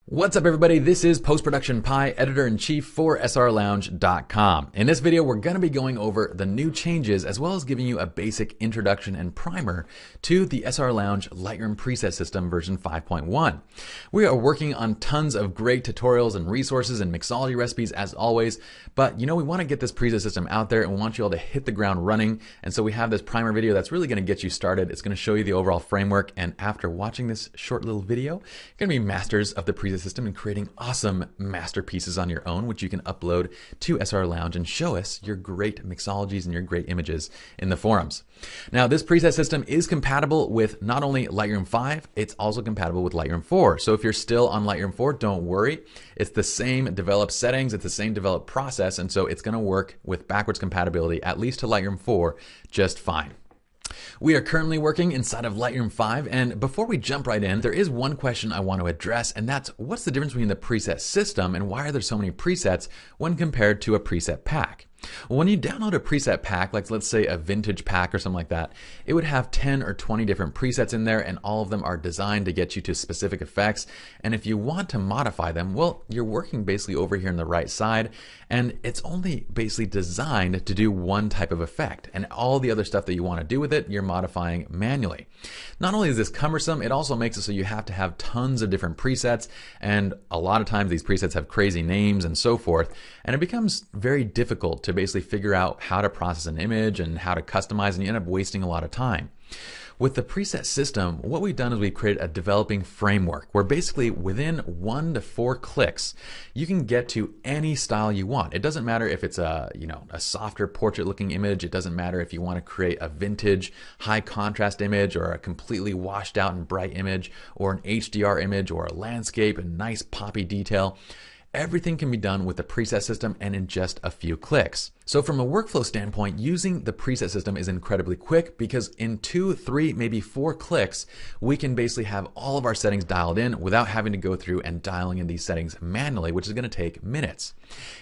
What's up everybody, this is Post-Production Pi, Editor-in-Chief for SLRLounge.com. In this video, we're going to be going over the new changes as well as giving you a basic introduction and primer to the SLR Lounge Lightroom preset system version 5.1. We are working on tons of great tutorials and resources and mixology recipes as always, but we want to get this preset system out there and we want you all to hit the ground running. And so we have this primer video that's really going to get you started. It's going to show you the overall framework, and after watching this short little video, you're going to be masters of the preset system and creating awesome masterpieces on your own, which you can upload to SLR Lounge and show us your great mixologies and your great images in the forums. Now, this preset system is compatible with not only Lightroom 5, it's also compatible with Lightroom 4. So if you're still on Lightroom 4, don't worry. It's the same developed settings, it's the same developed process, and so it's going to work with backwards compatibility, at least to Lightroom 4, just fine. We are currently working inside of Lightroom 5, and before we jump right in, there is one question I want to address, and that's what's the difference between the preset system and why are there so many presets when compared to a preset pack? Well, when you download a preset pack, like let's say a vintage pack or something like that, it would have 10 or 20 different presets in there, and all of them are designed to get you to specific effects. And if you want to modify them, well, you're working basically over here on the right side, and it's only basically designed to do one type of effect, and all the other stuff that you want to do with it, you're modifying manually. Not only is this cumbersome, it also makes it so you have to have tons of different presets, and a lot of times these presets have crazy names and so forth, and it becomes very difficult to basically figure out how to process an image and how to customize, and you end up wasting a lot of time. With the preset system, what we've done is we've created a developing framework where basically within 1 to 4 clicks, you can get to any style you want. It doesn't matter if it's a softer portrait looking image. It doesn't matter if you want to create a vintage high contrast image or a completely washed out and bright image or an HDR image or a landscape and nice poppy detail. Everything can be done with the preset system and in just a few clicks. So from a workflow standpoint, using the preset system is incredibly quick because in 2, 3, maybe 4 clicks, we can basically have all of our settings dialed in without having to go through and dialing in these settings manually, which is going to take minutes.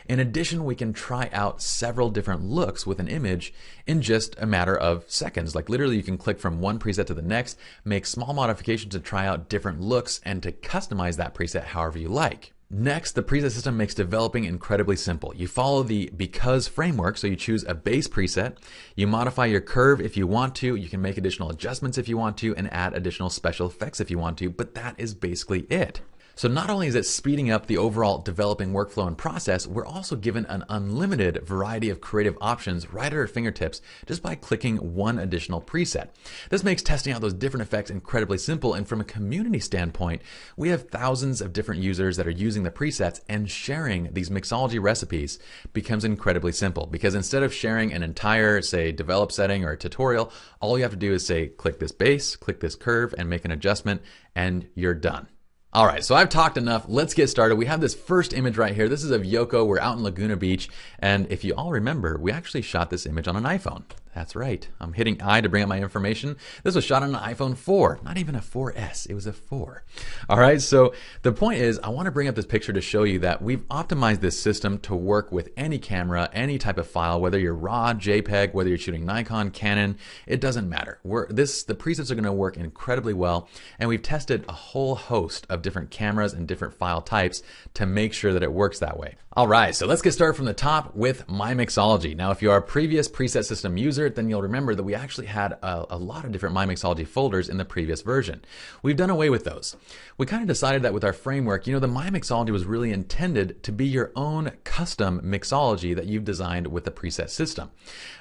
In addition, we can try out several different looks with an image in just a matter of seconds. Like literally you can click from one preset to the next, make small modifications to try out different looks and to customize that preset however you like. Next, the preset system makes developing incredibly simple. You follow the because framework, so you choose a base preset, you modify your curve if you want to, you can make additional adjustments if you want to, and add additional special effects if you want to, but that is basically it. So not only is it speeding up the overall developing workflow and process, we're also given an unlimited variety of creative options right at our fingertips just by clicking one additional preset. This makes testing out those different effects incredibly simple, and from a community standpoint, we have thousands of different users that are using the presets, and sharing these mixology recipes becomes incredibly simple because instead of sharing an entire, say, develop setting or a tutorial, all you have to do is say, click this base, click this curve, and make an adjustment, and you're done. All right, so I've talked enough. Let's get started. We have this first image right here. This is of Yoko. We're out in Laguna Beach. And if you all remember, we actually shot this image on an iPhone. That's right. I'm hitting I to bring up my information. This was shot on an iPhone 4, not even a 4S. It was a 4. All right, so the point is I want to bring up this picture to show you that we've optimized this system to work with any camera, any type of file, whether you're RAW, JPEG, whether you're shooting Nikon, Canon, it doesn't matter. The presets are going to work incredibly well, and we've tested a whole host of different cameras and different file types to make sure that it works that way. All right, so let's get started from the top with My Mixology. Now, if you are a previous preset system user, then you'll remember that we actually had a lot of different My Mixology folders in the previous version. We've done away with those. We kind of decided that with our framework, the My Mixology was really intended to be your own custom mixology that you've designed with the preset system.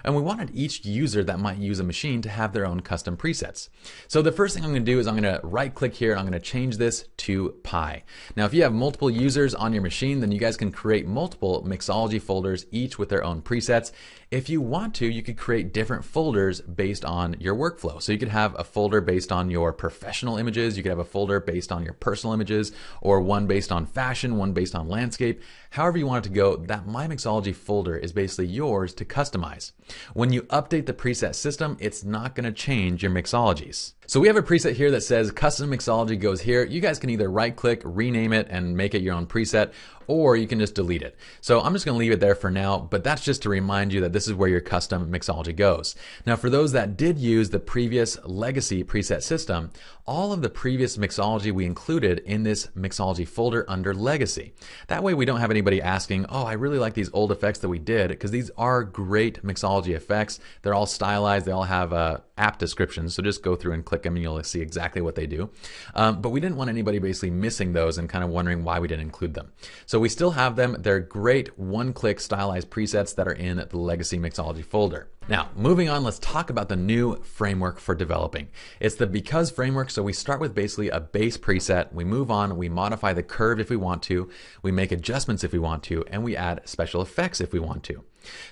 And we wanted each user that might use a machine to have their own custom presets. So the first thing I'm going to do is I'm going to right click here and I'm going to change this to Pi. Now, if you have multiple users on your machine, then you guys can create multiple mixology folders, each with their own presets. If you want to, you could create different folders based on your workflow. So you could have a folder based on your professional images, you could have a folder based on your personal images, or one based on fashion, one based on landscape. However you want it to go, that My Mixology folder is basically yours to customize. When you update the preset system, it's not going to change your mixologies. So we have a preset here that says custom mixology goes here. You guys can either right click, rename it, and make it your own preset, or you can just delete it. So I'm just gonna leave it there for now, but that's just to remind you that this is where your custom mixology goes. Now for those that did use the previous legacy preset system, all of the previous mixology we included in this mixology folder under legacy. That way we don't have anybody asking, oh, I really like these old effects that we did, because these are great mixology effects. They're all stylized, they all have app descriptions, so just go through and click them and you'll see exactly what they do. But we didn't want anybody basically missing those and kind of wondering why we didn't include them. So we still have them. They're great one-click stylized presets that are in the legacy mixology folder. Now, moving on, let's talk about the new framework for developing. It's the Because framework, so we start with basically a base preset, we move on, we modify the curve if we want to, we make adjustments if we want to, and we add special effects if we want to.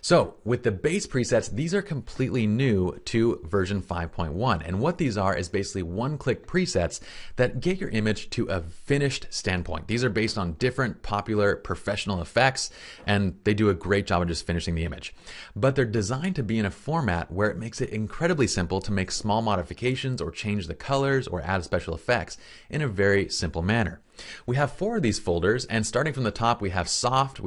So with the base presets, these are completely new to version 5.1. And what these are is basically one-click presets that get your image to a finished standpoint. These are based on different popular professional effects, and they do a great job of just finishing the image. But they're designed to be in a format where it makes it incredibly simple to make small modifications or change the colors or add special effects in a very simple manner. We have 4 of these folders, and starting from the top we have soft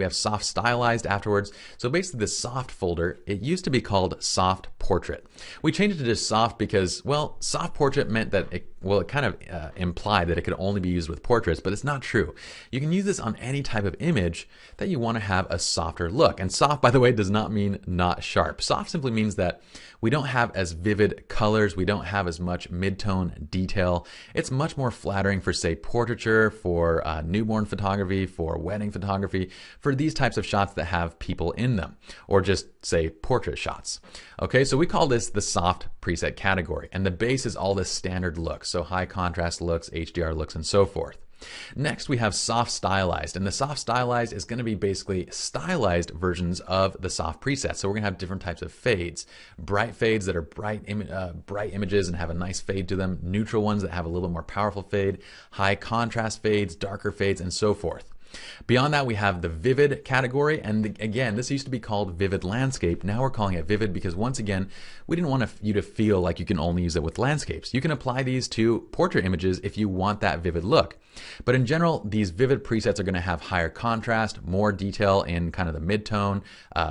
stylized afterwards. So basically the soft folder, it used to be called soft portrait. We changed it to just soft because, well, soft portrait meant that it kind of implied that it could only be used with portraits, but it's not true. You can use this on any type of image that you want to have a softer look. And soft, by the way, does not mean not sharp. Soft simply means that we don't have as vivid colors, we don't have as much mid-tone detail. It's much more flattering for, say, portraiture, for newborn photography, for wedding photography, for these types of shots that have people in them, or just, say, portrait shots. Okay, so we call this the soft preset category, and the base is all the standard looks, so high contrast looks, HDR looks, and so forth. Next we have soft stylized, and the soft stylized is going to be basically stylized versions of the soft preset. So we're going to have different types of fades. Bright fades that are bright images and have a nice fade to them, neutral ones that have a little bit more powerful fade, high contrast fades, darker fades, and so forth. Beyond that, we have the vivid category, and again, this used to be called vivid landscape. Now we're calling it vivid because, once again, we didn't want you to feel like you can only use it with landscapes. You can apply these to portrait images if you want that vivid look. But in general, these vivid presets are going to have higher contrast, more detail in kind of the mid-tone,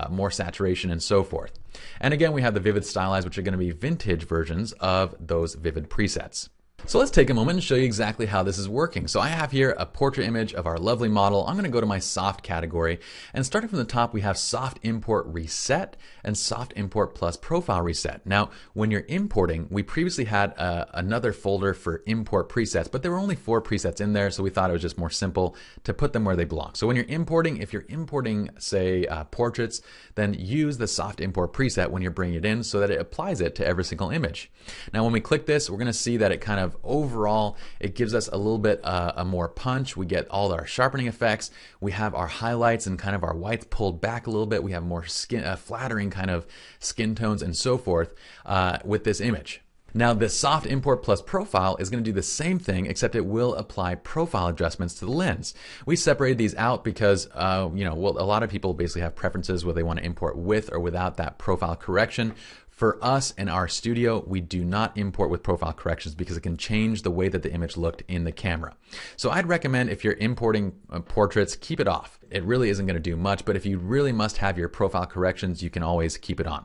more saturation, and so forth. And again, we have the vivid stylized, which are going to be vintage versions of those vivid presets. So let's take a moment and show you exactly how this is working. So I have here a portrait image of our lovely model. I'm going to go to my soft category, and starting from the top we have soft import reset and soft import plus profile reset. Now when you're importing, we previously had another folder for import presets, but there were only 4 presets in there, so we thought it was just more simple to put them where they belong. So when you're importing, if you're importing, say, portraits, then use the soft import preset when you're bringing it in so that it applies it to every single image. Now when we click this, we're going to see that it kind of overall, it gives us a little bit a more punch. We get all our sharpening effects. We have our highlights and kind of our whites pulled back a little bit. We have more flattering kind of skin tones and so forth with this image. Now the soft import plus profile is going to do the same thing, except it will apply profile adjustments to the lens. We separated these out because a lot of people basically have preferences whether they want to import with or without that profile correction. For us in our studio, we do not import with profile corrections because it can change the way that the image looked in the camera. So I'd recommend, if you're importing portraits, keep it off. It really isn't going to do much, but if you really must have your profile corrections, you can always keep it on.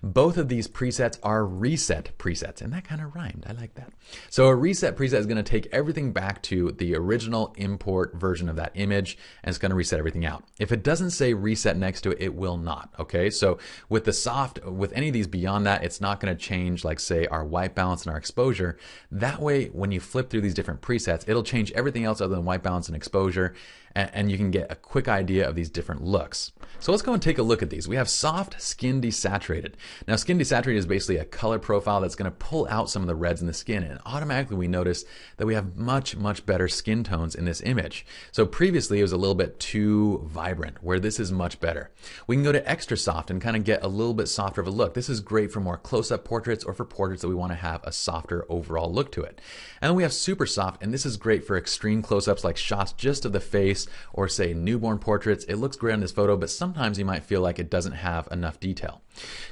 Both of these presets are reset presets, and that kind of rhymed. I like that. So a reset preset is going to take everything back to the original import version of that image, and it's going to reset everything out. If it doesn't say reset next to it, it will not. Okay, so with the soft, with any of these beyond that, it's not going to change, like, say, our white balance and our exposure. That way, when you flip through these different presets, it'll change everything else other than white balance and exposure, and you can get a quick idea of these different looks. So let's go and take a look at these. We have soft skin desaturated. Now skin desaturated is basically a color profile that's going to pull out some of the reds in the skin, and automatically we notice that we have much better skin tones in this image. So previously it was a little bit too vibrant, where this is much better. We can go to extra soft and kind of get a little bit softer of a look. This is great for more close-up portraits or for portraits that we want to have a softer overall look to it. And then we have super soft, and this is great for extreme close-ups, like shots just of the face or, say, newborn portraits. It looks great on this photo, but sometimes you might feel like it doesn't have enough detail.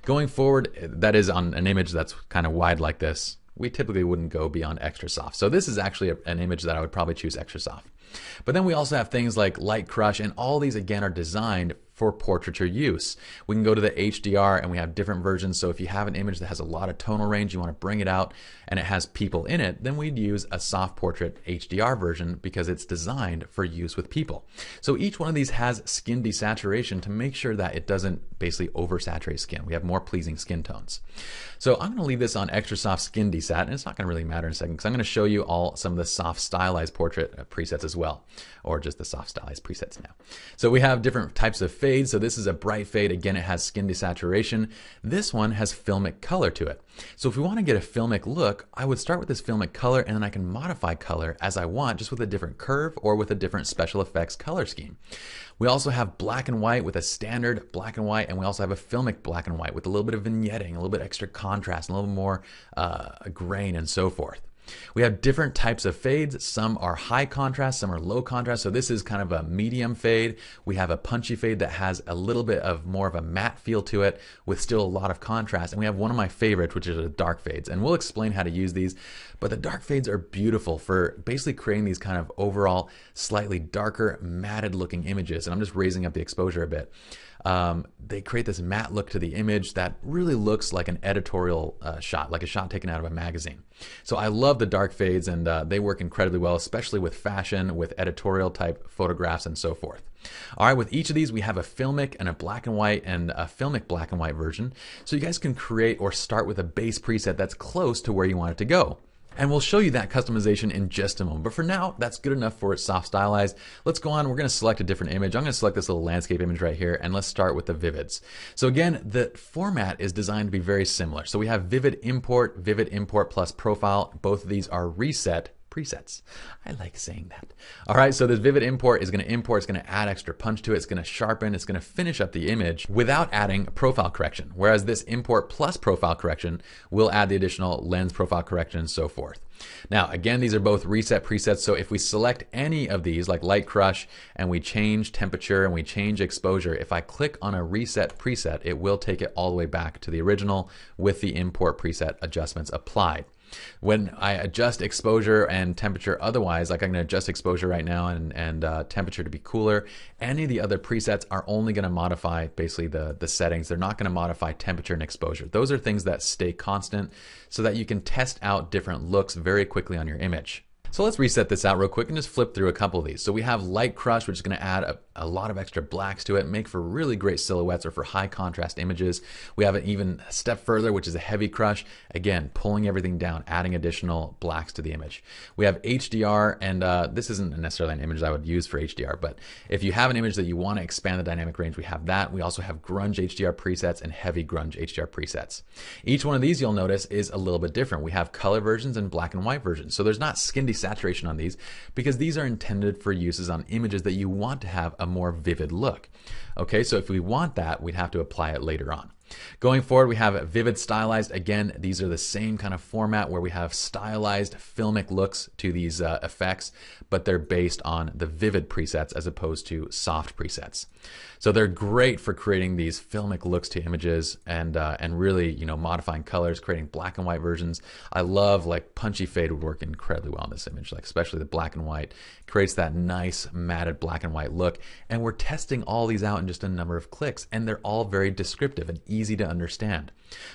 Going forward, that is on an image that's kind of wide like this. we typically wouldn't go beyond extra soft. So this is actually an image that I would probably choose extra soft. But then we also have things like light crush, and all these again are designed for portraiture use. We can go to the HDR and we have different versions. So if you have an image that has a lot of tonal range, you want to bring it out and it has people in it, then we'd use a soft portrait HDR version because it's designed for use with people. So each one of these has skin desaturation to make sure that it doesn't basically oversaturate skin. We have more pleasing skin tones. So I'm going to leave this on extra soft skin desat, and it's not going to really matter in a second because I'm going to show you all some of the soft stylized portrait presets as well, or just the soft stylized presets now. So we have different types of fades. So this is a bright fade. Again, it has skin desaturation. This one has filmic color to it. So if we want to get a filmic look, I would start with this filmic color and then I can modify color as I want, just with a different curve or with a different special effects color scheme. We also have black and white with a standard black and white, and we also have a filmic black and white with a little bit of vignetting, a little bit extra contrast, a little more grain and so forth. We have different types of fades. Some are high contrast, some are low contrast. So this is kind of a medium fade. We have a punchy fade that has a little bit of more of a matte feel to it with still a lot of contrast. And we have one of my favorites, which is the dark fades. And we'll explain how to use these. But the dark fades are beautiful for basically creating these kind of overall slightly darker, matted looking images. And I'm just raising up the exposure a bit. They create this matte look to the image that really looks like an editorial shot, like a shot taken out of a magazine. So I love the dark fades, and they work incredibly well, especially with fashion, with editorial type photographs and so forth. All right, with each of these, we have a filmic and a black and white and a filmic black and white version. So you guys can create or start with a base preset that's close to where you want it to go. And we'll show you that customization in just a moment. But for now, that's good enough for soft stylized. Let's go on. We're going to select a different image. I'm going to select this little landscape image right here, and let's start with the vivids. So again, the format is designed to be very similar. So we have vivid import plus profile. Both of these are reset presets. I like saying that. All right, so this vivid import is going to import, it's going to add extra punch to it, it's going to sharpen, it's going to finish up the image without adding profile correction. Whereas this import plus profile correction will add the additional lens profile correction and so forth. Now, again, these are both reset presets. So if we select any of these, like light crush, and we change temperature and we change exposure, if I click on a reset preset, it will take it all the way back to the original with the import preset adjustments applied. When I adjust exposure and temperature otherwise, like I'm going to adjust exposure right now and temperature to be cooler, any of the other presets are only going to modify basically the settings. They're not going to modify temperature and exposure. Those are things that stay constant so that you can test out different looks very quickly on your image. So let's reset this out real quick and just flip through a couple of these. So we have light crush, which is going to add a lot of extra blacks to it, make for really great silhouettes or for high contrast images. We have an even step further, which is a heavy crush. Again, pulling everything down, adding additional blacks to the image. We have HDR, and this isn't necessarily an image I would use for HDR, but if you have an image that you want to expand the dynamic range, we have that. We also have grunge HDR presets and heavy grunge HDR presets. Each one of these, you'll notice, is a little bit different. We have color versions and black and white versions. So there's not skin desaturation on these because these are intended for uses on images that you want to have a more vivid look. Okay, so if we want that, we'd have to apply it later on. Going forward, we have vivid stylized. Again, these are the same kind of format where we have stylized filmic looks to these effects, but they're based on the vivid presets as opposed to soft presets. So they're great for creating these filmic looks to images and really, you know, modifying colors, creating black and white versions. I love, like, punchy fade would work incredibly well in this image, like especially the black and white creates that nice matted black and white look. And we're testing all these out in just a number of clicks, and they're all very descriptive and easy to understand.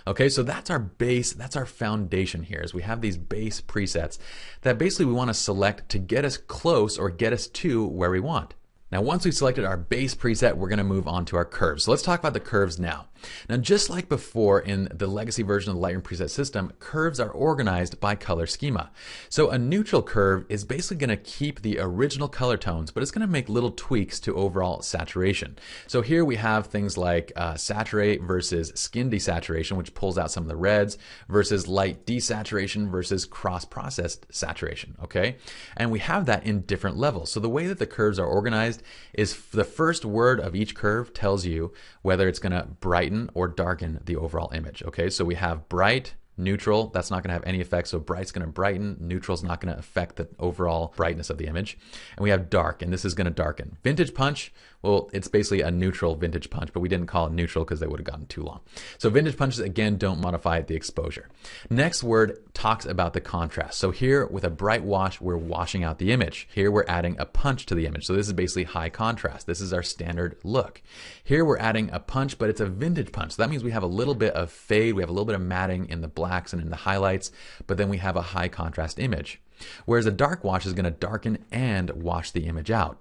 Okay, so that's our base, that's our foundation here, is we have these base presets that basically we want to select to get us close or get us to where we want. Now, once we've selected our base preset, we're going to move on to our curves. So let's talk about the curves now. Now, just like before in the legacy version of the Lightroom preset system, curves are organized by color schema. So a neutral curve is basically going to keep the original color tones, but it's going to make little tweaks to overall saturation. So here we have things like saturate versus skin desaturation, which pulls out some of the reds, versus light desaturation versus cross-processed saturation, okay? And we have that in different levels. So the way that the curves are organized is the first word of each curve tells you whether it's going to brighten or darken the overall image. Okay, so we have bright, Neutral, that's not going to have any effect. So bright's going to brighten. Neutral's not going to affect the overall brightness of the image. And we have dark, and this is going to darken. Vintage punch, well, it's basically a neutral vintage punch, but we didn't call it neutral because they would have gotten too long. So vintage punches, again, don't modify the exposure. Next word talks about the contrast. So here with a bright wash, we're washing out the image. Here we're adding a punch to the image. So this is basically high contrast. This is our standard look. Here we're adding a punch, but it's a vintage punch. So that means we have a little bit of fade. We have a little bit of matting in the blacks and in the highlights, but then we have a high contrast image. Whereas a dark wash is going to darken and wash the image out.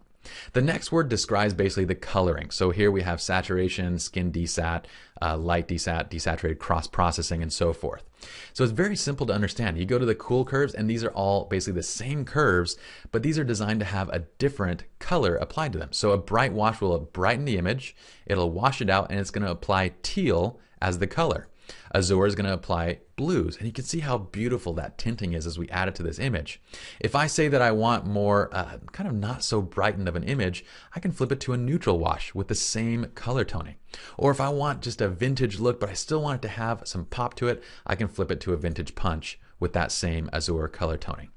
The next word describes basically the coloring. So here we have saturation, skin desat, light desat, desaturated cross processing, and so forth. So it's very simple to understand. You go to the cool curves, and these are all basically the same curves, but these are designed to have a different color applied to them. So a bright wash will brighten the image, it'll wash it out, and it's going to apply teal as the color. Azure is going to apply blues, and you can see how beautiful that tinting is as we add it to this image. If I say that I want more kind of not so brightened of an image, I can flip it to a neutral wash with the same color toning. Or if I want just a vintage look, but I still want it to have some pop to it, I can flip it to a vintage punch with that same Azure color toning.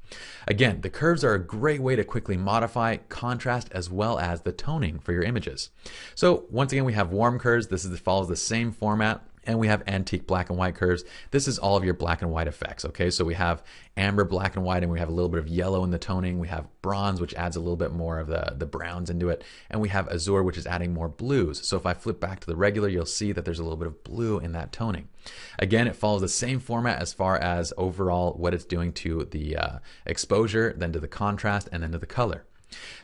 Again, the curves are a great way to quickly modify contrast as well as the toning for your images. So once again, we have warm curves. This follows the same format. And we have antique black and white curves. This is all of your black and white effects, okay? So we have amber, black and white, and we have a little bit of yellow in the toning. We have bronze, which adds a little bit more of the browns into it. And we have azure, which is adding more blues. So if I flip back to the regular, you'll see that there's a little bit of blue in that toning. Again, it follows the same format as far as overall what it's doing to the exposure, then to the contrast, and then to the color.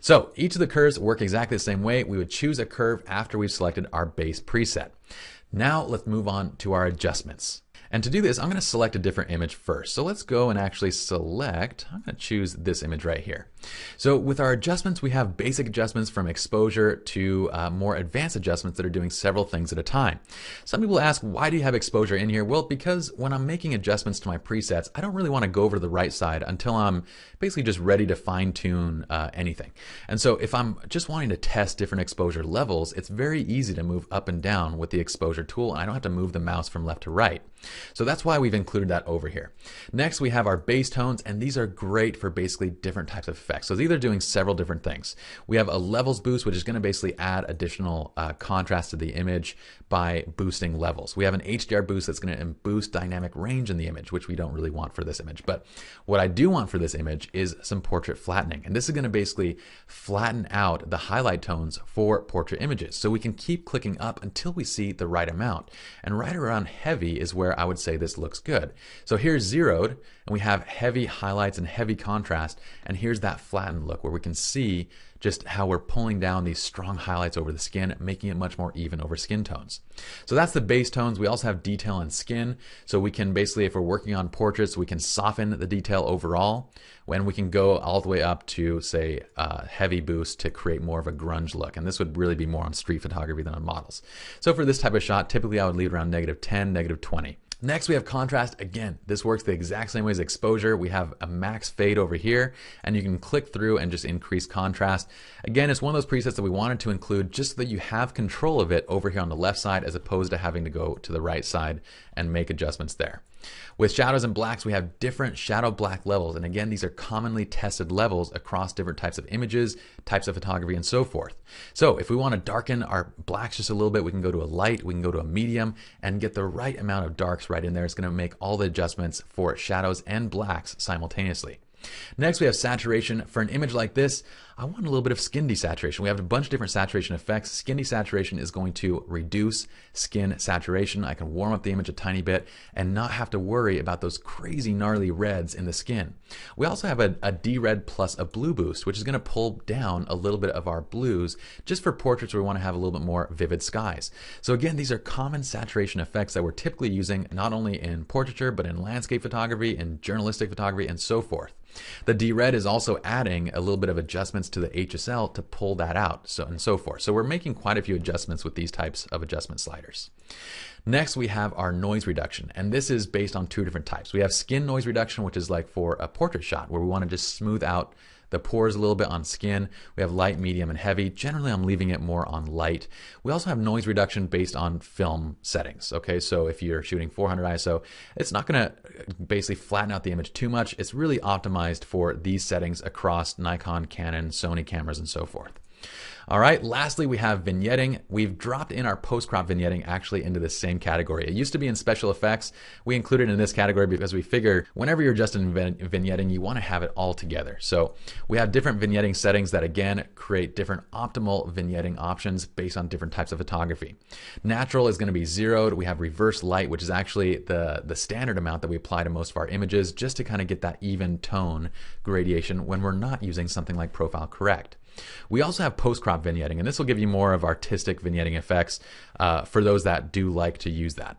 So each of the curves work exactly the same way. We would choose a curve after we've selected our base preset. Now let's move on to our adjustments. And to do this, I'm going to select a different image first. So let's go and actually select, I'm going to choose this image right here. So with our adjustments, we have basic adjustments from exposure to more advanced adjustments that are doing several things at a time. Some people ask, why do you have exposure in here? Well, because when I'm making adjustments to my presets, I don't really want to go over to the right side until I'm basically just ready to fine tune anything. And so if I'm just wanting to test different exposure levels, it's very easy to move up and down with the exposure tool, and I don't have to move the mouse from left to right. So that's why we've included that over here. Next, we have our base tones, and these are great for basically different types of effects. So these are doing several different things. We have a levels boost, which is going to basically add additional contrast to the image by boosting levels. We have an HDR boost that's going to boost dynamic range in the image, which we don't really want for this image. But what I do want for this image is some portrait flattening. And this is going to basically flatten out the highlight tones for portrait images. So we can keep clicking up until we see the right amount. And right around heavy is where I would say this looks good. So here's zeroed, and we have heavy highlights and heavy contrast, and here's that flattened look where we can see just how we're pulling down these strong highlights over the skin, making it much more even over skin tones. So that's the base tones. We also have detail and skin, so we can basically, if we're working on portraits, we can soften the detail overall, when we can go all the way up to, say, heavy boost to create more of a grunge look. And this would really be more on street photography than on models. So for this type of shot, typically I would leave it around -10, -20. Next, we have contrast. Again, this works the exact same way as exposure. We have a max fade over here, and you can click through and just increase contrast. Again, it's one of those presets that we wanted to include just so that you have control of it over here on the left side, as opposed to having to go to the right side and make adjustments there. With shadows and blacks, we have different shadow black levels. And again, these are commonly tested levels across different types of images, types of photography, and so forth. So if we want to darken our blacks just a little bit, we can go to a light, we can go to a medium, and get the right amount of darks right in there. It's going to make all the adjustments for shadows and blacks simultaneously. Next, we have saturation. For an image like this, I want a little bit of skin desaturation. We have a bunch of different saturation effects. Skin desaturation is going to reduce skin saturation. I can warm up the image a tiny bit and not have to worry about those crazy gnarly reds in the skin. We also have a D-red plus a blue boost, which is going to pull down a little bit of our blues just for portraits where we want to have a little bit more vivid skies. So again, these are common saturation effects that we're typically using not only in portraiture, but in landscape photography, in journalistic photography, and so forth. The D-red is also adding a little bit of adjustments to the HSL to pull that out, so and so forth. So we're making quite a few adjustments with these types of adjustment sliders. Next, we have our noise reduction, and this is based on two different types. We have skin noise reduction, which is like for a portrait shot where we want to just smooth out the pores a little bit on skin. We have light, medium, and heavy. Generally, I'm leaving it more on light. We also have noise reduction based on film settings. Okay, so if you're shooting 400 ISO, it's not going to basically flatten out the image too much. It's really optimized for these settings across Nikon, Canon, Sony cameras, and so forth. All right, lastly, we have vignetting. We've dropped in our post-crop vignetting actually into the same category. It used to be in special effects. We included it in this category because we figure whenever you're just in vignetting, you want to have it all together. So we have different vignetting settings that, again, create different optimal vignetting options based on different types of photography. Natural is going to be zeroed. We have reverse light, which is actually the standard amount that we apply to most of our images just to kind of get that even tone gradation when we're not using something like profile correct. We also have post-crop vignetting, and this will give you more of artistic vignetting effects for those that do like to use that.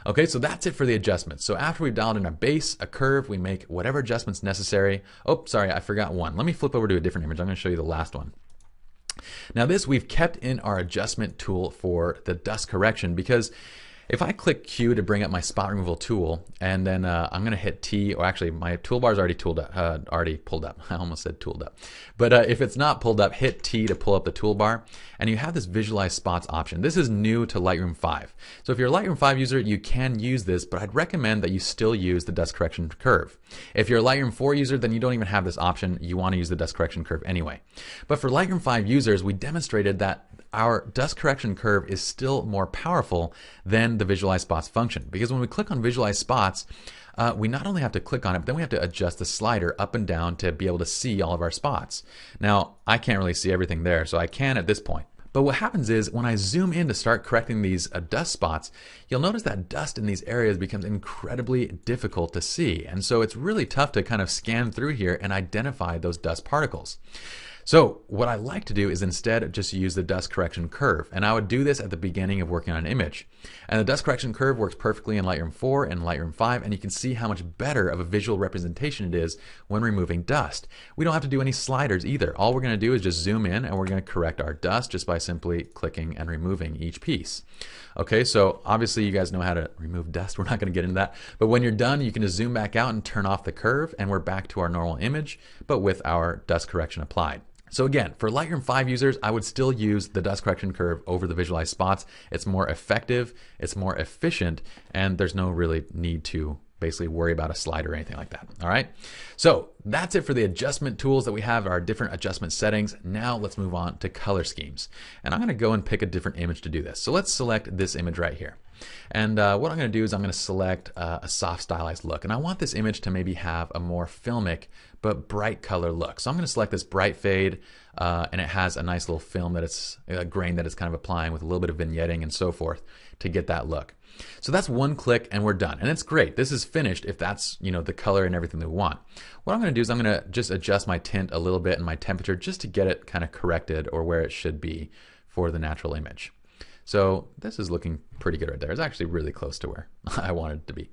Okay, so that's it for the adjustments. So after we've dialed in a base, a curve, we make whatever adjustments necessary. Oh, sorry, I forgot one. Let me flip over to a different image. I'm going to show you the last one. Now this we've kept in our adjustment tool for the dust correction, because if I click Q to bring up my spot removal tool, and then I'm going to hit T, or actually my toolbar is already pulled up. I almost said tooled up. But if it's not pulled up, hit T to pull up the toolbar, and you have this visualize spots option. This is new to Lightroom 5. So if you're a Lightroom 5 user, you can use this, but I'd recommend that you still use the dust correction curve. If you're a Lightroom 4 user, then you don't even have this option. You want to use the dust correction curve anyway. But for Lightroom 5 users, we demonstrated that our dust correction curve is still more powerful than the visualize spots function, because when we click on visualize spots, we not only have to click on it, but then we have to adjust the slider up and down to be able to see all of our spots. Now, I can't really see everything there, so I can at this point. But what happens is when I zoom in to start correcting these dust spots, you'll notice that dust in these areas becomes incredibly difficult to see. And so it's really tough to kind of scan through here and identify those dust particles. So what I like to do is instead just use the dust correction curve, and I would do this at the beginning of working on an image. And the dust correction curve works perfectly in Lightroom 4 and Lightroom 5, and you can see how much better of a visual representation it is when removing dust. We don't have to do any sliders either. All we're going to do is just zoom in, and we're going to correct our dust just by simply clicking and removing each piece. Okay, so obviously you guys know how to remove dust. We're not going to get into that. But when you're done, you can just zoom back out and turn off the curve, and we're back to our normal image, but with our dust correction applied. So again, for Lightroom 5 users, I would still use the dust correction curve over the visualize spots. It's more effective, it's more efficient, and there's no really need to basically worry about a slider or anything like that. All right, so that's it for the adjustment tools that we have, our different adjustment settings. Now let's move on to color schemes. And I'm going to go and pick a different image to do this. So let's select this image right here. And what I'm going to do is I'm going to select a soft stylized look. And I want this image to maybe have a more filmic but bright color look. So I'm going to select this bright fade, and it has a nice little film that it's a grain that it's kind of applying with a little bit of vignetting and so forth to get that look. So that's one click and we're done. And it's great. This is finished if that's, you know, the color and everything that we want. What I'm going to do is I'm going to just adjust my tint a little bit and my temperature just to get it kind of corrected or where it should be for the natural image. So this is looking pretty good right there. It's actually really close to where I wanted it to be.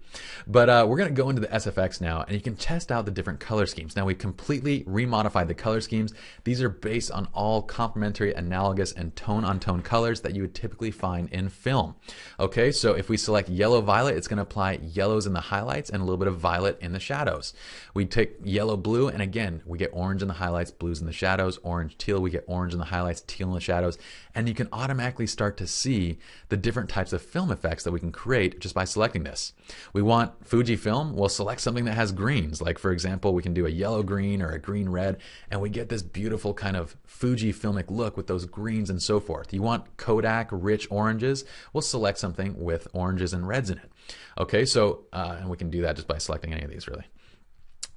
But we're going to go into the SFX now, and you can test out the different color schemes. Now we completely remodified the color schemes. These are based on all complementary, analogous, and tone-on-tone colors that you would typically find in film. Okay, so if we select yellow-violet, it's going to apply yellows in the highlights and a little bit of violet in the shadows. We take yellow-blue, and again, we get orange in the highlights, blues in the shadows, orange-teal, we get orange in the highlights, teal in the shadows, and you can automatically start to see the different types of film effects that we can create just by selecting this. We want Fujifilm, we'll select something that has greens. Like for example, we can do a yellow green or a green red, and we get this beautiful kind of Fujifilmic look with those greens and so forth. You want Kodak rich oranges, we'll select something with oranges and reds in it. Okay, so and we can do that just by selecting any of these really.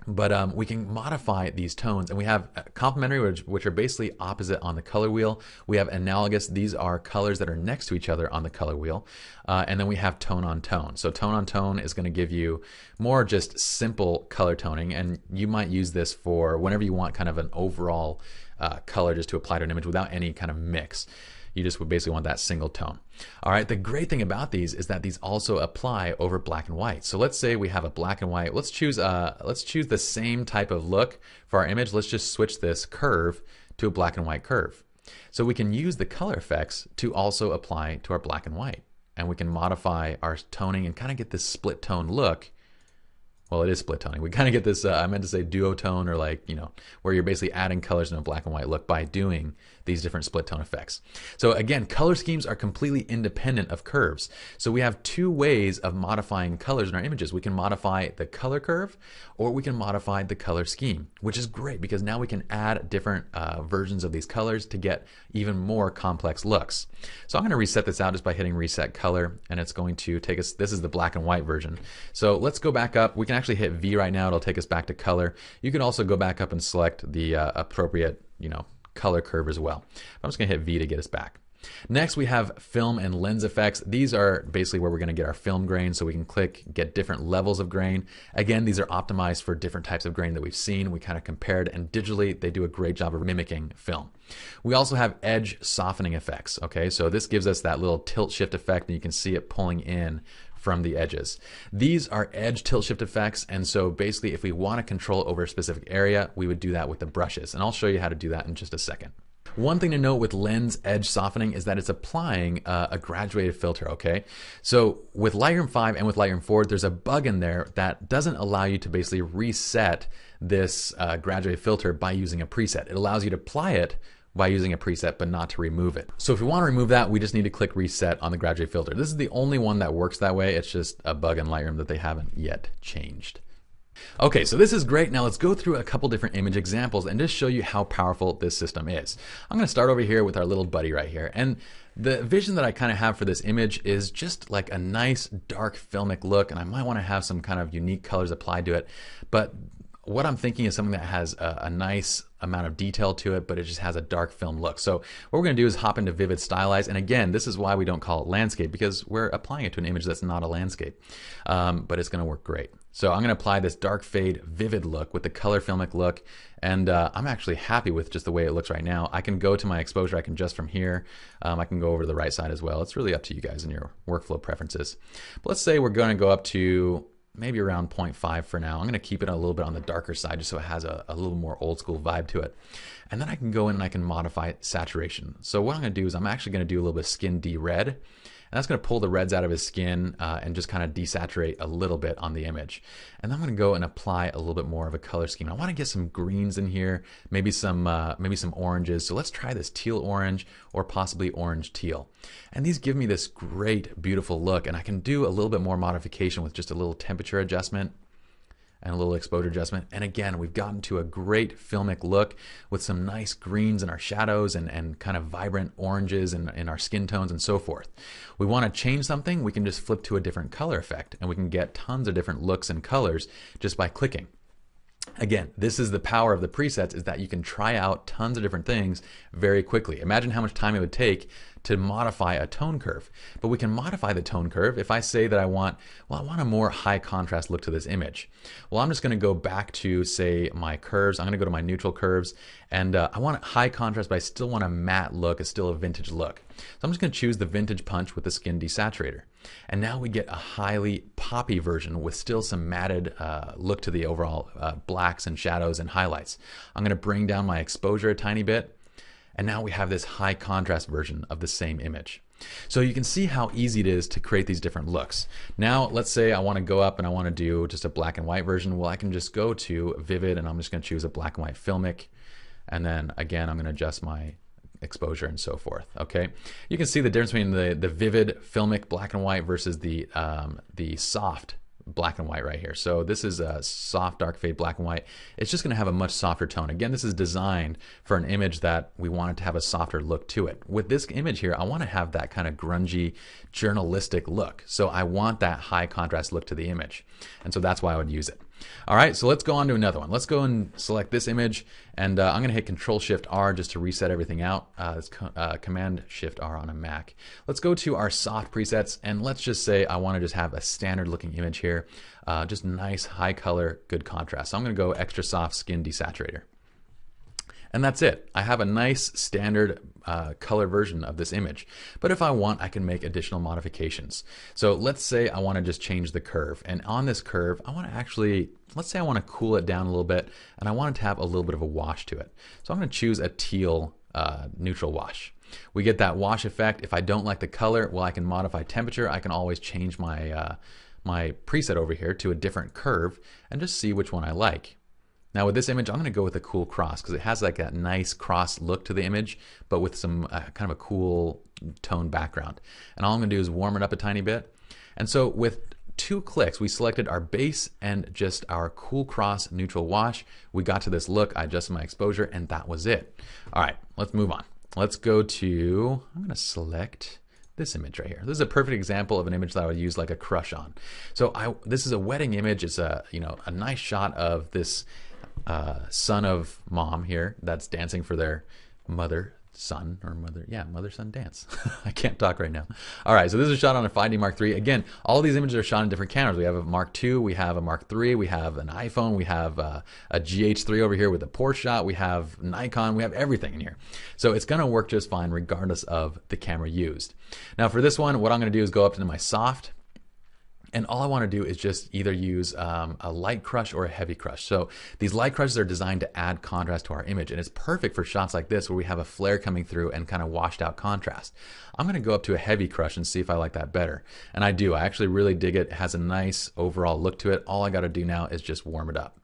But we can modify these tones, and we have complementary, which are basically opposite on the color wheel. We have analogous, these are colors that are next to each other on the color wheel. And then we have tone on tone. So tone on tone is going to give you more just simple color toning, and you might use this for whenever you want kind of an overall color just to apply to an image without any kind of mix. You just would basically want that single tone. All right, the great thing about these is that these also apply over black and white. So let's say we have a black and white. Let's choose the same type of look for our image. Let's just switch this curve to a black and white curve. So we can use the color effects to also apply to our black and white. And we can modify our toning and kind of get this split tone look well, it is split toning. We kind of get this, I meant to say duotone, or like, where you're basically adding colors in a black and white look by doing these different split tone effects. So again, color schemes are completely independent of curves. So we have two ways of modifying colors in our images. We can modify the color curve, or we can modify the color scheme, which is great because now we can add different versions of these colors to get even more complex looks. So I'm going to reset this out just by hitting reset color, and it's going to take us, this is the black and white version. So let's go back up. We can actually hit V right now. It'll take us back to color. You can also go back up and select the appropriate, color curve as well. I'm just going to hit V to get us back. Next, we have film and lens effects. These are basically where we're going to get our film grain, so we can click get different levels of grain. Again, these are optimized for different types of grain that we've seen. We kind of compared, and digitally they do a great job of mimicking film. We also have edge softening effects. Okay, so this gives us that little tilt shift effect, and you can see it pulling in from the edges. These are edge tilt shift effects, and so basically if we want to control over a specific area, we would do that with the brushes, and I'll show you how to do that in just a second. One thing to note with lens edge softening is that it's applying a graduated filter, okay? So with Lightroom 5 and with Lightroom 4, there's a bug in there that doesn't allow you to basically reset this graduated filter by using a preset. It allows you to apply it by using a preset, but not to remove it. So if we want to remove that, we just need to click reset on the graduate filter. This is the only one that works that way. It's just a bug in Lightroom that they haven't yet changed. Okay, so this is great. Now let's go through a couple different image examples and just show you how powerful this system is. I'm going to start over here with our little buddy right here. And the vision that I kind of have for this image is just like a nice dark filmic look, and I might want to have some kind of unique colors applied to it. But what I'm thinking is something that has a nice amount of detail to it, but it just has a dark film look. So what we're going to do is hop into Vivid Stylize, and again, this is why we don't call it landscape, because we're applying it to an image that's not a landscape, but it's going to work great. So I'm going to apply this dark fade vivid look with the color filmic look, and I'm actually happy with just the way it looks right now. I can go to my exposure, I can adjust from here, I can go over to the right side as well. It's really up to you guys and your workflow preferences. But let's say we're going to go up to maybe around 0.5 for now. I'm going to keep it a little bit on the darker side just so it has a little more old school vibe to it. And then I can go in and I can modify saturation. So what I'm going to do is I'm actually going to do a little bit of skin de-red. And that's going to pull the reds out of his skin and just kind of desaturate a little bit on the image. And then I'm going to go and apply a little bit more of a color scheme. I want to get some greens in here, maybe some oranges. So let's try this teal orange or possibly orange teal. And these give me this great, beautiful look. And I can do a little bit more modification with just a little temperature adjustment and a little exposure adjustment. And again, we've gotten to a great filmic look with some nice greens in our shadows and kind of vibrant oranges in our skin tones and so forth. We want to change something, we can just flip to a different color effect, and we can get tons of different looks and colors just by clicking. Again, this is the power of the presets, is that you can try out tons of different things very quickly. Imagine how much time it would take to modify a tone curve. But we can modify the tone curve. If I say that I want a more high contrast look to this image. Well, I'm just going to go back to, say, my curves. I'm going to go to my neutral curves, and I want high contrast, but I still want a matte look. It's still a vintage look. So I'm just going to choose the vintage punch with the skin desaturator. And now we get a highly poppy version with still some matted look to the overall blacks and shadows and highlights. I'm going to bring down my exposure a tiny bit. And now we have this high contrast version of the same image. So you can see how easy it is to create these different looks. Now, let's say I want to go up and I want to do just a black and white version. Well, I can just go to Vivid and I'm just going to choose a black and white filmic. And then again, I'm going to adjust my exposure and so forth. Okay, you can see the difference between the vivid filmic black and white versus the soft black and white right here. So this is a soft dark fade black and white. It's just going to have a much softer tone. Again, this is designed for an image that we want it to have a softer look to it. With this image here, I want to have that kind of grungy journalistic look. So I want that high contrast look to the image. And so that's why I would use it. All right, so let's go on to another one. Let's go and select this image, and I'm going to hit Control-Shift-R just to reset everything out. It's Command-Shift-R on a Mac. Let's go to our soft presets, and let's just say I want to just have a standard-looking image here, just nice, high color, good contrast. So I'm going to go Extra Soft Skin Desaturator. And that's it. I have a nice standard color version of this image. But if I want, I can make additional modifications. So let's say I want to just change the curve. And on this curve, I want to actually, let's say I want to cool it down a little bit, and I want it to have a little bit of a wash to it. So I'm going to choose a teal neutral wash. We get that wash effect. If I don't like the color, well, I can modify temperature. I can always change my my preset over here to a different curve and just see which one I like. Now with this image, I'm going to go with a cool cross because it has like that nice cross look to the image, but with some kind of a cool tone background. And all I'm going to do is warm it up a tiny bit. And so with 2 clicks, we selected our base and just our cool cross neutral wash. We got to this look, I adjusted my exposure, and that was it. All right, let's move on. Let's go to, I'm going to select this image right here. This is a perfect example of an image that I would use like a crush on. So this is a wedding image. It's a, a nice shot of this son of mom here that's dancing for their mother-son or mother-son dance. I can't talk right now. All right, so this is a shot on a 5D Mark III. Again, all these images are shot in different cameras. We have a Mark II, we have a Mark III, we have an iPhone, we have a GH3 over here with a Porsche shot, we have Nikon, we have everything in here. So it's gonna work just fine regardless of the camera used. Now for this one, what I'm gonna do is go up into my soft, and all I want to do is just either use a light crush or a heavy crush. So these light crushes are designed to add contrast to our image, and it's perfect for shots like this where we have a flare coming through and kind of washed out contrast. I'm going to go up to a heavy crush and see if I like that better. And I do. I actually really dig it. It has a nice overall look to it. All I got to do now is just warm it up.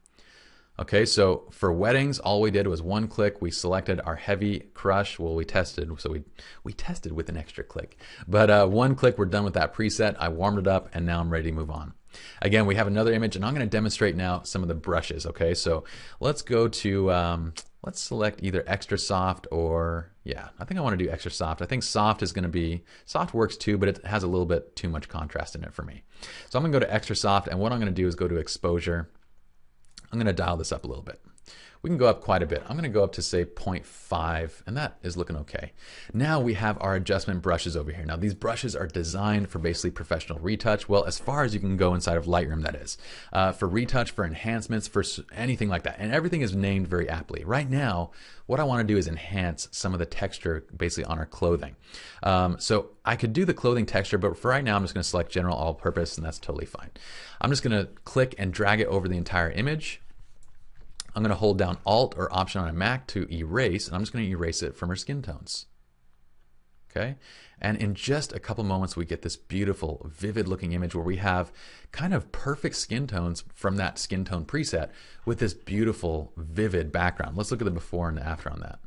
Okay, so for weddings, all we did was 1 click. We selected our heavy crush. Well, we tested, so we tested with an extra click. But 1 click, we're done with that preset. I warmed it up, and now I'm ready to move on. Again, we have another image, and I'm going to demonstrate now some of the brushes. Okay, so let's go to, let's select either extra soft or, yeah, I think I want to do extra soft. I think soft is going to be, soft works too, but it has a little bit too much contrast in it for me. So I'm going to go to extra soft, and what I'm going to do is go to exposure. I'm going to dial this up a little bit. We can go up quite a bit. I'm going to go up to say 0.5, and that is looking okay. Now we have our adjustment brushes over here. Now these brushes are designed for basically professional retouch. Well, as far as you can go inside of Lightroom, that is. For retouch, for enhancements, for anything like that. And everything is named very aptly. Right now, what I want to do is enhance some of the texture basically on our clothing. So I could do the clothing texture, but for right now, I'm just going to select general all purpose, and that's totally fine. I'm just going to click and drag it over the entire image. I'm going to hold down Alt or Option on a Mac to erase, and I'm just going to erase it from our skin tones. Okay, and in just a couple moments we get this beautiful, vivid looking image where we have kind of perfect skin tones from that skin tone preset with this beautiful, vivid background. Let's look at the before and the after on that.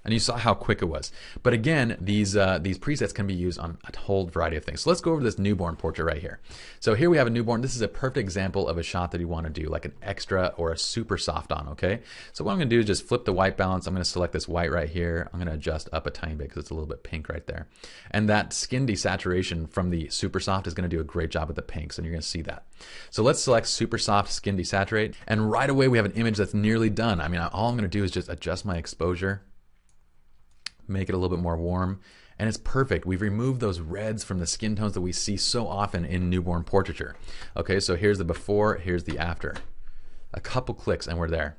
And you saw how quick it was. But again, these presets can be used on a whole variety of things. So let's go over this newborn portrait right here. So here we have a newborn. This is a perfect example of a shot that you want to do, like an extra or a super soft on, okay? So what I'm going to do is just flip the white balance. I'm going to select this white right here. I'm going to adjust up a tiny bit because it's a little bit pink right there. And that skin desaturation from the super soft is going to do a great job with the pinks, and you're going to see that. So let's select super soft skin desaturate. And right away we have an image that's nearly done. I mean, all I'm going to do is just adjust my exposure, make it a little bit more warm, and it's perfect. We've removed those reds from the skin tones that we see so often in newborn portraiture. Okay, so here's the before, here's the after. A couple clicks and we're there.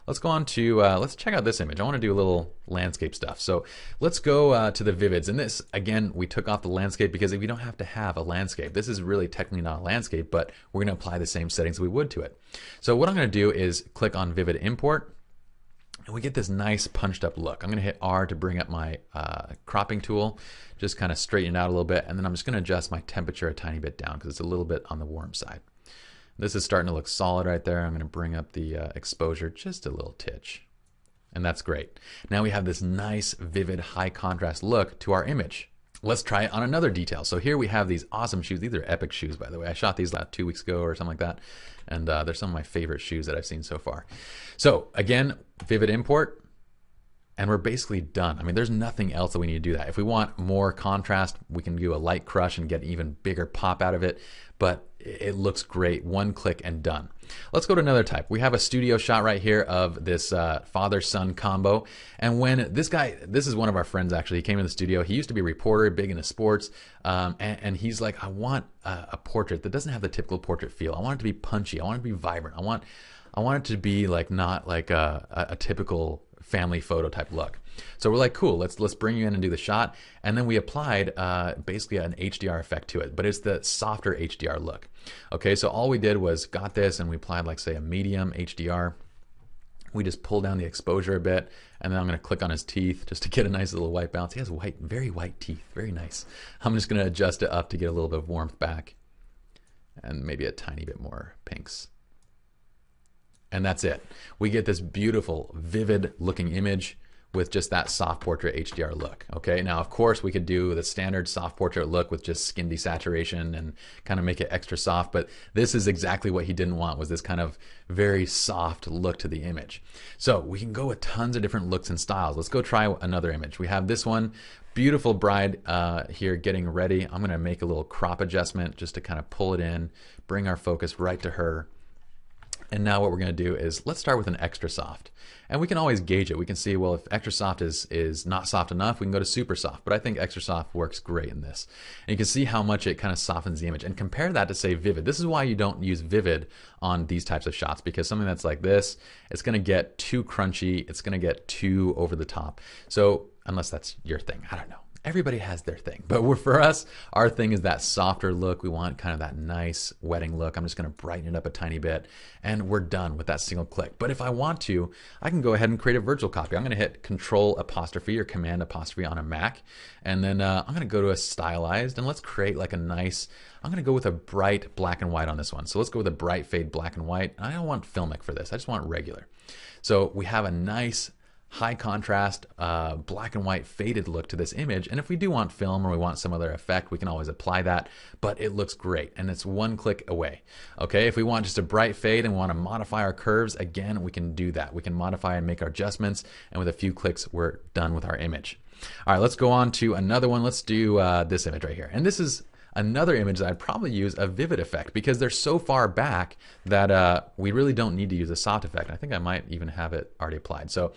Let's go on to, let's check out this image. I want to do a little landscape stuff. So let's go to the vivids. And this, again, we took off the landscape because we don't have to have a landscape. This is really technically not a landscape, but we're going to apply the same settings we would to it. So what I'm going to do is click on Vivid Import, and we get this nice punched up look. I'm going to hit R to bring up my cropping tool, just kind of straighten it out a little bit, and then I'm just going to adjust my temperature a tiny bit down because it's a little bit on the warm side. This is starting to look solid right there. I'm going to bring up the exposure just a little titch, and that's great. Now we have this nice, vivid, high contrast look to our image. Let's try it on another detail. So here we have these awesome shoes. These are epic shoes, by the way. I shot these 2 weeks ago or something like that. And they're some of my favorite shoes that I've seen so far. So again, Vivid Import, and we're basically done. I mean, there's nothing else that we need to do that. If we want more contrast, we can do a light crush and get even bigger pop out of it. But it looks great. 1 click and done. Let's go to another type. We have a studio shot right here of this father-son combo. And when this guy, this is one of our friends actually, he came in the studio. He used to be a reporter, big into sports. And he's like, I want a portrait that doesn't have the typical portrait feel. I want it to be punchy. I want it to be vibrant. I want it to be like not like a typical family photo type look. So we're like, cool, let's bring you in and do the shot. And then we applied basically an HDR effect to it, but it's the softer HDR look. Okay, so all we did was got this and we applied like say a medium HDR. We just pull down the exposure a bit, and then I'm going to click on his teeth just to get a nice little white balance. He has white, very white teeth, very nice. I'm just going to adjust it up to get a little bit of warmth back, and maybe a tiny bit more pinks. And that's it. We get this beautiful, vivid looking image with just that soft portrait HDR look. Okay, now of course we could do the standard soft portrait look with just skin desaturation and kind of make it extra soft, but this is exactly what he didn't want, was this kind of very soft look to the image. So we can go with tons of different looks and styles. Let's go try another image. We have this one, beautiful bride here getting ready. I'm gonna make a little crop adjustment just to kind of pull it in, bring our focus right to her. And now what we're going to do is let's start with an extra soft. And we can always gauge it. We can see, well, if extra soft is not soft enough, we can go to super soft. But I think extra soft works great in this. And you can see how much it kind of softens the image. And compare that to, say, vivid. This is why you don't use vivid on these types of shots, because something that's like this, it's going to get too crunchy. It's going to get too over the top. So unless that's your thing, I don't know. Everybody has their thing, but for us, our thing is that softer look. We want kind of that nice wedding look. I'm just going to brighten it up a tiny bit, and we're done with that single click. But if I want to, I can go ahead and create a virtual copy. I'm going to hit Control apostrophe or Command apostrophe on a Mac, and then I'm going to go to a stylized, and let's create like a nice, I'm going to go with a bright black and white on this one. So let's go with a bright fade black and white. I don't want filmic for this. I just want regular. So we have a nice high contrast, black and white faded look to this image. And if we do want film or we want some other effect, we can always apply that, but it looks great and it's one click away. Okay, if we want just a bright fade and we want to modify our curves, again, we can do that. We can modify and make our adjustments, and with a few clicks, we're done with our image. All right, let's go on to another one. Let's do this image right here. And this is another image that I'd probably use a vivid effect, because they're so far back that we really don't need to use a soft effect. I think I might even have it already applied. So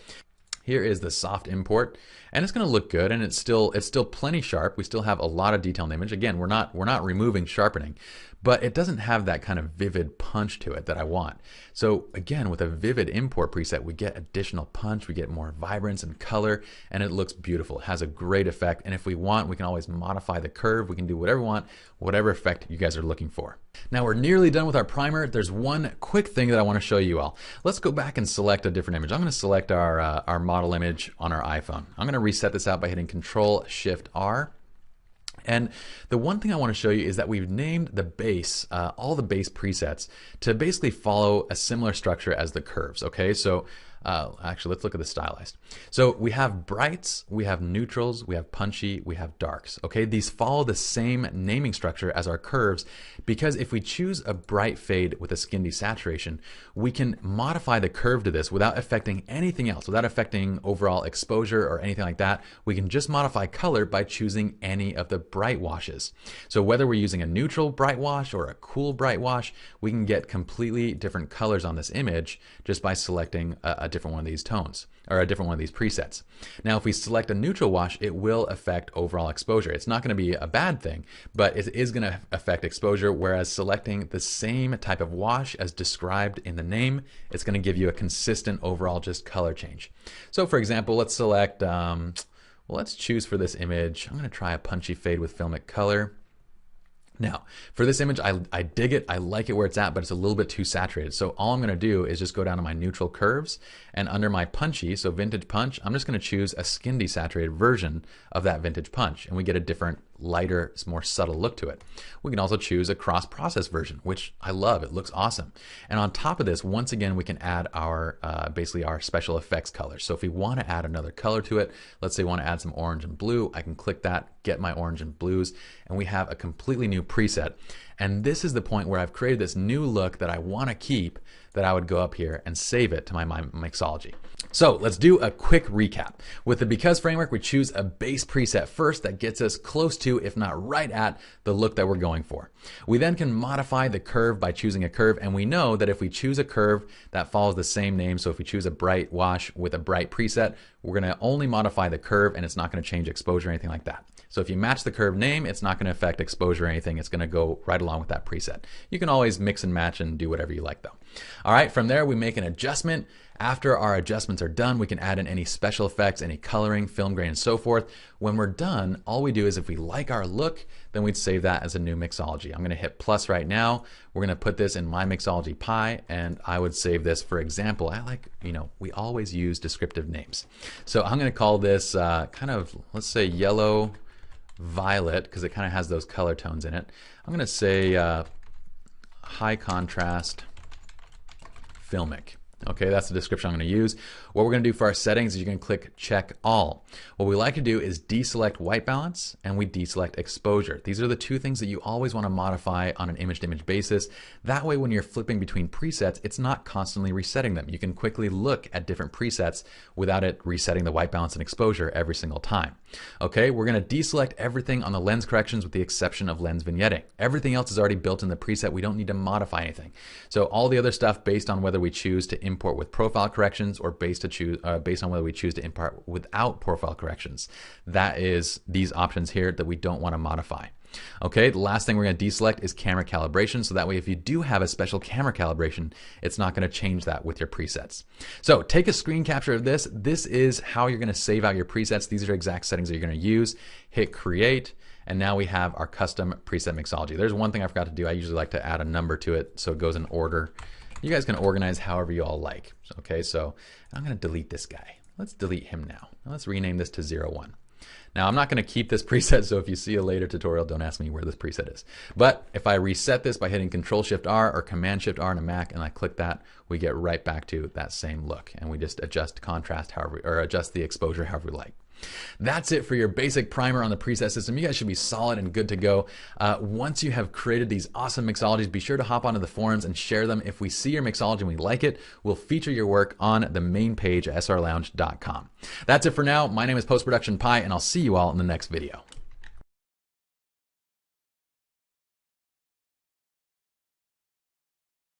here is the soft import, and it's going to look good, and it's still plenty sharp. We still have a lot of detail in the image. Again, we're not removing sharpening, but it doesn't have that kind of vivid punch to it that I want. So again, with a vivid import preset, we get additional punch, we get more vibrance and color, and it looks beautiful. It has a great effect, and if we want, we can always modify the curve. We can do whatever we want, whatever effect you guys are looking for. Now we're nearly done with our primer. There's one quick thing that I want to show you all. Let's go back and select a different image. I'm going to select our model image on our iPhone. I'm going to reset this out by hitting Control-Shift-R. And the one thing I want to show you is that we've named the base, all the base presets, to basically follow a similar structure as the curves. Okay, so actually, let's look at the stylized. So we have brights, we have neutrals, we have punchy, we have darks. Okay, these follow the same naming structure as our curves, because if we choose a bright fade with a skin desaturation, we can modify the curve to this without affecting anything else, without affecting overall exposure or anything like that. We can just modify color by choosing any of the bright washes. So whether we're using a neutral bright wash or a cool bright wash, we can get completely different colors on this image just by selecting a different one of these tones, or a different one of these presets. Now, if we select a neutral wash, it will affect overall exposure. It's not going to be a bad thing, but it is going to affect exposure, whereas selecting the same type of wash as described in the name, it's going to give you a consistent overall just color change. So for example, let's select, well, let's choose for this image, I'm going to try a punchy fade with filmic color. Now, for this image, I dig it. I like it where it's at, but it's a little bit too saturated. So all I'm going to do is just go down to my neutral curves, and under my punchy, so vintage punch, I'm just going to choose a skin desaturated version of that vintage punch, and we get a different, lighter, more subtle look to it. We can also choose a cross-process version, which I love. It looks awesome. And on top of this, once again, we can add our basically our special effects colors. So if we want to add another color to it, let's say we want to add some orange and blue, I can click that, get my orange and blues, and we have a completely new preset. And this is the point where I've created this new look that I want to keep, that I would go up here and save it to my Mixology. So let's do a quick recap. With the Because framework, we choose a base preset first that gets us close to, if not right at, the look that we're going for. We then can modify the curve by choosing a curve, and we know that if we choose a curve that follows the same name, so if we choose a bright wash with a bright preset, we're going to only modify the curve, and it's not going to change exposure or anything like that. So if you match the curve name, it's not going to affect exposure or anything. It's going to go right along with that preset. You can always mix and match and do whatever you like though. All right, from there we make an adjustment. After our adjustments are done, we can add in any special effects, any coloring, film grain, and so forth. When we're done, all we do is, if we like our look, then we'd save that as a new Mixology. I'm going to hit plus right now. We're going to put this in my Mixology Pi, and I would save this, for example, I like, we always use descriptive names. So I'm going to call this kind of, let's say yellow violet, because it kind of has those color tones in it. I'm going to say high contrast filmic. Okay, that's the description I'm going to use. What we're going to do for our settings is you're going to click check all. What we like to do is deselect white balance and we deselect exposure. These are the two things that you always want to modify on an image-to-image basis. That way when you're flipping between presets, it's not constantly resetting them. You can quickly look at different presets without it resetting the white balance and exposure every single time. Okay, we're going to deselect everything on the lens corrections with the exception of lens vignetting. Everything else is already built in the preset. We don't need to modify anything. So all the other stuff based on whether we choose to import with profile corrections or based on whether we choose to import without profile corrections. That is these options here that we don't want to modify. Okay, the last thing we're going to deselect is camera calibration, so that way if you do have a special camera calibration, it's not going to change that with your presets. So take a screen capture of this. This is how you're going to save out your presets. These are exact settings that you're going to use. Hit create, and now we have our custom preset Mixology. There's one thing I forgot to do. I usually like to add a number to it so it goes in order. You guys can organize however you all like. Okay, so I'm going to delete this guy. Let's delete him now. Let's rename this to 01. Now I'm not going to keep this preset, so if you see a later tutorial, don't ask me where this preset is. But if I reset this by hitting Control-Shift-R or Command-Shift-R on a Mac and I click that, we get right back to that same look, and we just adjust contrast however, or adjust the exposure however we like. That's it for your basic primer on the preset system. You guys should be solid and good to go. Once you have created these awesome mixologies, be sure to hop onto the forums and share them. If we see your mixology and we like it, we'll feature your work on the main page at slrlounge.com. That's it for now. My name is Post Production Pi, and I'll see you all in the next video.